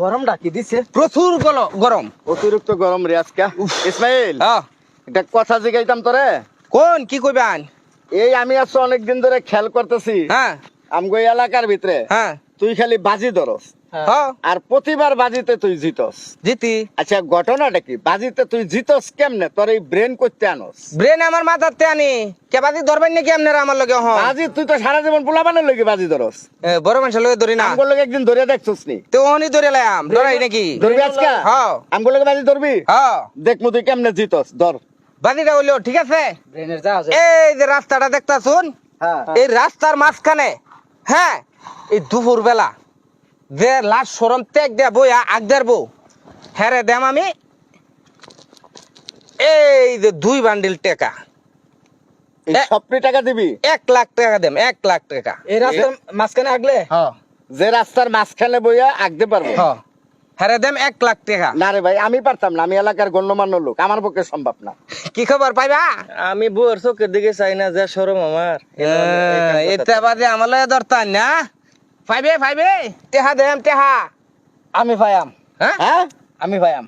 গরমটা কি দিছে? প্রচুর গরম। অতিরিক্ত গরম রে আজকে। ইসমাইল, এটা কথা জিগাইতাম তোরে। কোন কি কইবেন? এই আমি আছো অনেকদিন ধরে খেয়াল করতেছি, হ্যাঁ আমগো এলাকার ভিতরে হ্যাঁ তুই খালি বাজি ধরস, হ্যাঁ আর প্রতিবার বাজিতে তুই জিতস। জিতি। আচ্ছা, ঘটনাটা কি? বাজিতে তুই জিতস কেমনে? তোর এই ব্রেন করতে আনস? ব্রেন আমার মাথাতে আনি কেবাদি ধরবেন নাকি আপনারা আমার লগে? বাজি তুই তো সারা জীবন পোলাপানের লগে বাজি ধরস, বড় মানুষের লগে ধরি না। আমগো লগে একদিন ধরে দেখছস নি? তো অনি ধরে লাম ধরাই নাকি? ধরবি আজকে? হ্যাঁ আমগো লগে বাজি ধরবি? হ্যাঁ দেখমু তুই কেমনে জিতস। ধর বাদিটা হইলো ঠিক আছে। ব্রেনের জাহাজ। এই যে রাস্তাটা দেখতা শুন, হ্যাঁ এই রাস্তার মাঝখানে, হ্যাঁ, এই দুপুর বেলা যে লাশ সরম ত্যাগ দেয়া বইয়া আগদের বউ হ্যারে দেম আমি এই যে 2 বান্ডিল টাকা, এই সবটি টাকা দিবি? 1 লাখ টাকা দেম, 1 লাখ টাকা। এই রাস্তার মাঝখানে আগলে হ্যাঁ যে রাস্তার মাঝখানে বইয়া আগতে পারবো? হ্যাঁ হ্যারে দেম 1 লাখ টাকা। না রে ভাই, আমি পারতাম না, আমি এলাকার গণ্যমান্য লোক, আমার পক্ষে সম্ভব না। কি খবর পাইবা? আমি বউর চোখের দিকে চাই না, যে শরম আমার। এটা বাদে আমালে দরতার না। পাইবে টেহা দেম টেহা। আমি ভাইয়াম, হ্যাঁ হ্যাঁ, আমি ভাইয়াম।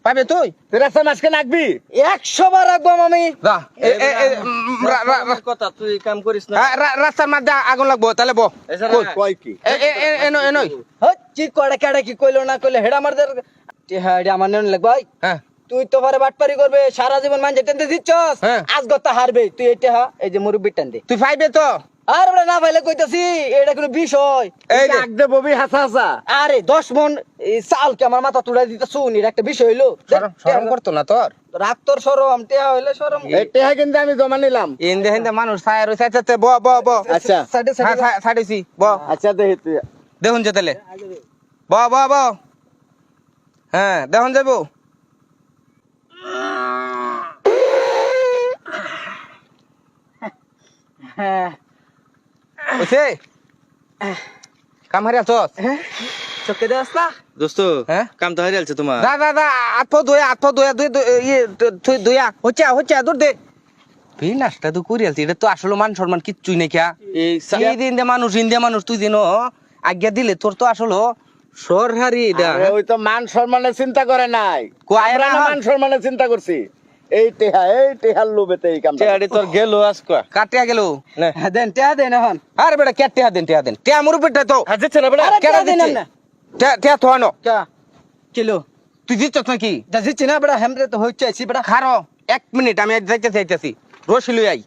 পাইবে তুই? তুই রাস্তার মাঝখানে আঁকবি? 100 বার রাখবো আমি। যা কথা তুই কাম করিস না। রাস্তার মধ্যে আগুন লাগবো তাহলে বো। কয় কি? এনই কি কড়া কেডা কি কইলো না কইলো হেডা আমাদের হেডা আমার নেন লাগবে। হ্যাঁ তুই তো পারে বাটপারি করবে সারা জীবন মানুষ টেনতে দিচ্ছস, হ্যাঁ। আজ গতা হারবে তুই। এটা এই যে মুরব্বি টান দে। তুই পাইবে তো? আর ওরা না পাইলে কইতাছি এটা কোনো বিষয়। এই যে আগতে ববি হাসা হাসা। আরে 10 মন চাল কি আমার মাথা তুড়াই দিতে শুন, এটা একটা বিষয় হইলো। শরম করতো না তোর? রাগ তোর সরম টেহা হইলে সরম। এই টেহা কিন্তু আমি জমা নিলাম। ইন্দে হিন্দে মানুষ ছায় রইছে। আচ্ছা ব ব ব। আচ্ছা সাইডে হ্যাঁ সাইডে ছাড়িছি ব। আচ্ছা, দেখি তুই। দেখুন যে তাহলে ব ব ব। হ্যাঁ দেখুন যাবো। হ্যাঁ ওইছে কাম হারি আছস? চোখে দে আসতা দোস্ত, হ্যাঁ কাম তো হারিয়ে তোমার। দা আত্ম দয়া তুই দয়া হচ্ছে দূর দে। তুই নাস্তা তো করিয়ালছি, এটা তো আসলে মান সম্মান কিচ্ছুই নাই। কে এই দিন দে মানুষ ইন্ডিয়া মানুষ তুই দিন আজ্ঞা দিলে তোর তো আসলে সরহারি এটা। আরে ওই তো মান সম্মানের চিন্তা করে নাই, কয়রা আমরা মান সম্মানের চিন্তা করছি। এই টেহার লোভেতে এই কামটা। চেহারি তোর গেল আজকে। কাটিয়া গেল দেন টেহা দেন এখন। আরে বেটা কে টেহা দেন টেহা মুরুব বেটা তো হাজিছে না বেটা। আরে কেডা টেহা দেন দিচ্ছে? না টেহা থানো কা কিলো তুই দিচ্ছস নাকি? যা জিচ্ছি না বড় হেমরে তো হইছে আইছি বড়। খারো 1 মিনিট আমি যাইতেছি রসি লই আই।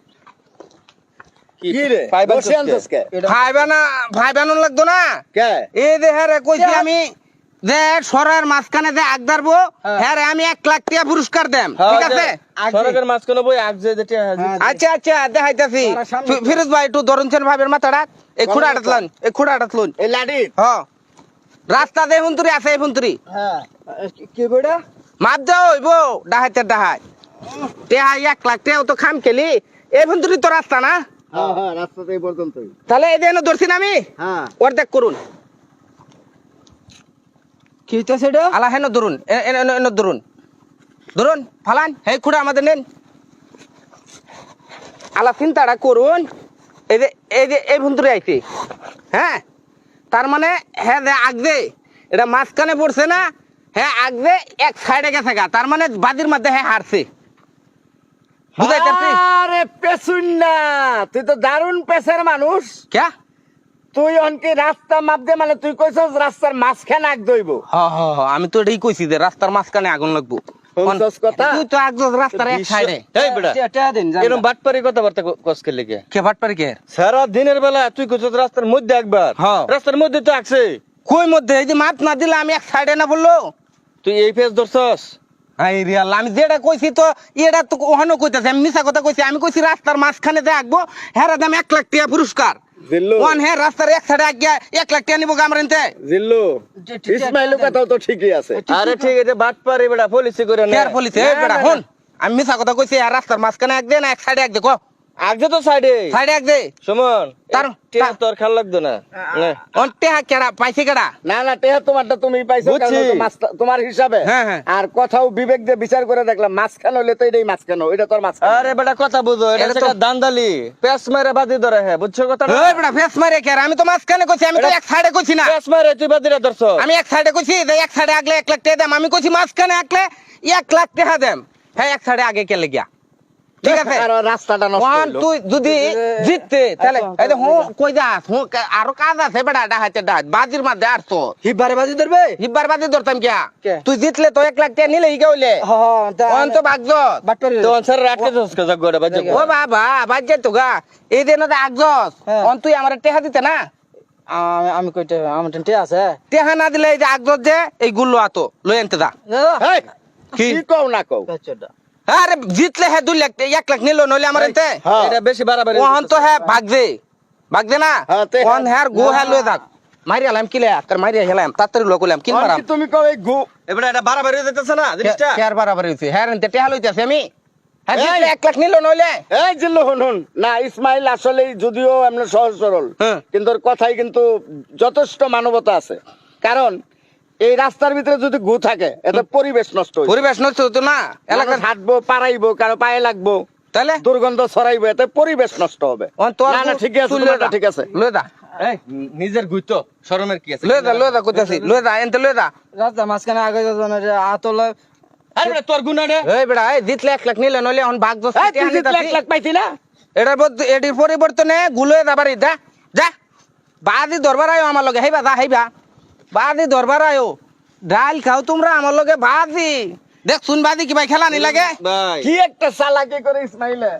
কি রে পাইবার বসে আনছস কে? ভাইবানো লাগতো না। কে? এই যে হ্যাঁ রে কইছি আমি যে সরার মাঝখানে যে আগ দাঁড়বো, হ্যাঁ রে আমি 1 লাখ টাকা পুরস্কার দেম, ঠিক আছে? সড়কের মাঝখানে বই আগ যে যেটা আচ্ছা দেখাইতাছি। ফিরোজ ভাই একটু ধরুনছেন ভাবের মাথাটা। এই খুঁড়াটাতলুন এই লাডি? হ্যাঁ রাস্তা দে হুন্তুরি আছে এই হুন্তুরি হ্যাঁ কি বড়া মাপ যাও হইব ডাহাইতে ডাহাই টেহা 1 লাখ টাকা তো খাম খেলি এই হুন্তুরি তো রাস্তা না। হ্যাঁ হ্যাঁ, রাস্তাতে এই পর্যন্তই। তাহলে এই দেন ধরছি না আমি, হ্যাঁ অর্ধেক করুন। কি হইতাছে এটা? আলা হেন ধরুন, এন ধরুন ফালান হে খুঁড়া আমাদের নেন। আলা চিন্তাটা করুন। এই ভুন্তরে আইছে, হ্যাঁ, তার মানে হ্যাঁ দে আগ দে এটা মাঝখানে পড়ছে না, হ্যাঁ আগ দে 1 সাইডে গেছে গা, তার মানে বাদির মধ্যে হ্যাঁ হারছে। বুঝাইতে পারছিস? আরে পেছুন না, তুই তো দারুণ পেছের মানুষ। ক্যা তুই অনকি রাস্তা মাপ দে, মানে তুই কইছস রাস্তার মাঝখানে আগ দইব। আমি তো এটাই কইছি যে রাস্তার মাঝখানে আগুন লাগবো। শুনছস কথা? তুই তো একদম রাস্তার 1 সাইডে। এই বেটা, টেহা দেন জান। এরকম বাটপারি কথাবার্তা কসকে লেগে কে বাটপারি কে? সারা দিনের বেলা তুই কইছস রাস্তার মধ্যে একবার। হ্যাঁ। রাস্তার মধ্যে তো আকছে। কই মধ্যে এই যে মাপ না দিলে আমি 1 সাইডে না বললো। তুই এই ফেস ধরছস? আই রিয়াল আমি যেটা কইছি তো এটা তো ওখানে কইতাছে, আমি মিছা কথা কইছি। আমি কইছি রাস্তার মাঝখানে যে আঁকবো হ্যাঁ দাম 1 লাখ টাকা পুরস্কার। জিল্লু, ওয়ান হ্যাঁ রাস্তার 1 সাইডে আজ্ঞা 1 লাখ টাকা নিবো আমরা এনতে। জিল্লু, ইসমাইলু কথাও তো ঠিকই আছে। আরে ঠিক আছে, বাটপারি বেটা পলিসি করে না। কেয়ার পুলিশ এই বেটা হন, আমি মিছা কথা কইছি আর রাস্তার মাঝখানে আঁক দে না 1 সাইডে আঁক দে কো। আগছে তো সাইডে সাইডে আগ দে সুমন তার- টিয়া তোর খেয়াল লাগতো না নে। অন্টে হাত কেডা পাইছে কেডা না না টেহা তোমারটা তুমি পাইছো বুঝছি। কারণ তো মাছ- তোমার হিসাবে হ্যাঁ, হ্যাঁ। আর কথাও বিবেক দিয়ে বিচার করে দেখলাম মাঝখান হলে তো এটাই মাঝখান এটা তোর মাঝখান আরে বেটা কথা বুঝো এটা এটা তো- হচ্ছে দান্দালি পেস মেরে বাদি ধরে হ্যাঁ বুঝছো কথা ওই বেটা ফেস মারে কে আমি তো মাঝখানে কইছি আমি তো এক সাইডে কইছি না পেস মেরে তুই বাদিরা ধরছ আমি এক সাইডে কইছি যে এক সাইডে আগলে 1 লাখ টাকা দেম আমি কইছি মাঝখানে আগলে 1 লাখ টাকা দেম হ্যাঁ এক সাইডে আগে কে লাগিয়া ঠিক আছে আর রাস্তাটা নষ্ট ওয়ান হইলো। তুই যদি জিততে তাহলে আচ্ছা, এই যে হো কই যাস হো আরো কাজ আছে বেটা ডাহাতে ডাহাত বাজির মধ্যে আসতো হিবারে বাজি ধরবে হিব্বার বাজি ধরতাম কিয়া কে? তুই জিতলে তো 1 লাখ টাকা নিলে ই গইলে ওয়ান তো ভাগজত বাটপারি তো আনসার আটকে যাস কাজা গোড়া বাজে ও বাবা বাজে তো গা এই দিন তো আগজস হ্যাঁ। অন তুই আমার টেহা দিতে না আমি কইতে আমার টেনটে আছে টেহা না দিলে এই যে আগজস যে এই গুল্লো আতো লই আনতে দা হেই, কি? কি কও না কও বাচ্চাটা আরে জিতলে হ্যাঁ 2 লাখ 1 লাখ নিলো নইলে আমার এতে হ্যাঁ। এটা বেশি বাড়াবাড়ি ওহন তো হ্যাঁ ভাগদে না হ্যাঁ, তে- ওহন হ্যাঁ গো হ্যাঁ লই থাক মারি আলাম কিলে আর মারি হেলাম তাড়াতাড়ি লোকলাম কিন মারাম অনেক তুমি কও এই গু এবারে এটা বাড়াবাড়ি হয়ে যেতেছে না জিনিসটা কেয়ার বারাবার হইছে হ্যাঁ এনতে টেহা লইতাছে আমি হ্যাঁ এই। জিতলে 1 লাখ নিলো নইলে এই জিল্লু হুন না ইসমাইল আসলে যদিও এমনি সহজ সরল হ্যাঁ। কিন্তু ওর কথাই কিন্তু যথেষ্ট মানবতা আছে কারণ এই রাস্তার ভিতরে যদি গু থাকে এতে পরিবেশ নষ্ট হইবে পরিবেশ নষ্ট হতো না এলাকা এলাকার হাঁটবো পারাইবো কারো পায়ে লাগবো তাহলে দুর্গন্ধ ছড়াইবো এতে পরিবেশ নষ্ট হবে ওহন তোর না না ঠিক আছে তোমারটা ঠিক আছে লই দা এই নিজের গুইতো শরমের কি আছে লই দা কইতাছি লই দা এনতে লই দা রাস্তা মাঝখানে আগে আতলে আরে বেটা তোর গুনা রে এই বেড়া এই জিতলে 1 লাখ নিলে নইলে এখন ভাগ দছ এই, তুই জিতলে 1 লাখ পাইতি না এটির পরিবর্তনে গুলোয় যাবারই দা যা বাদি দরবার আয়ো আমার লগে হেইবা যা হেইবা বাদি দরবার আয়ো ডাল খাও তোমরা আমার লগে বাদি দেখ শুন বাদি কি ভাই খেলা নি লাগে ভাই কি একটা চালাকি করে ইসমাইলে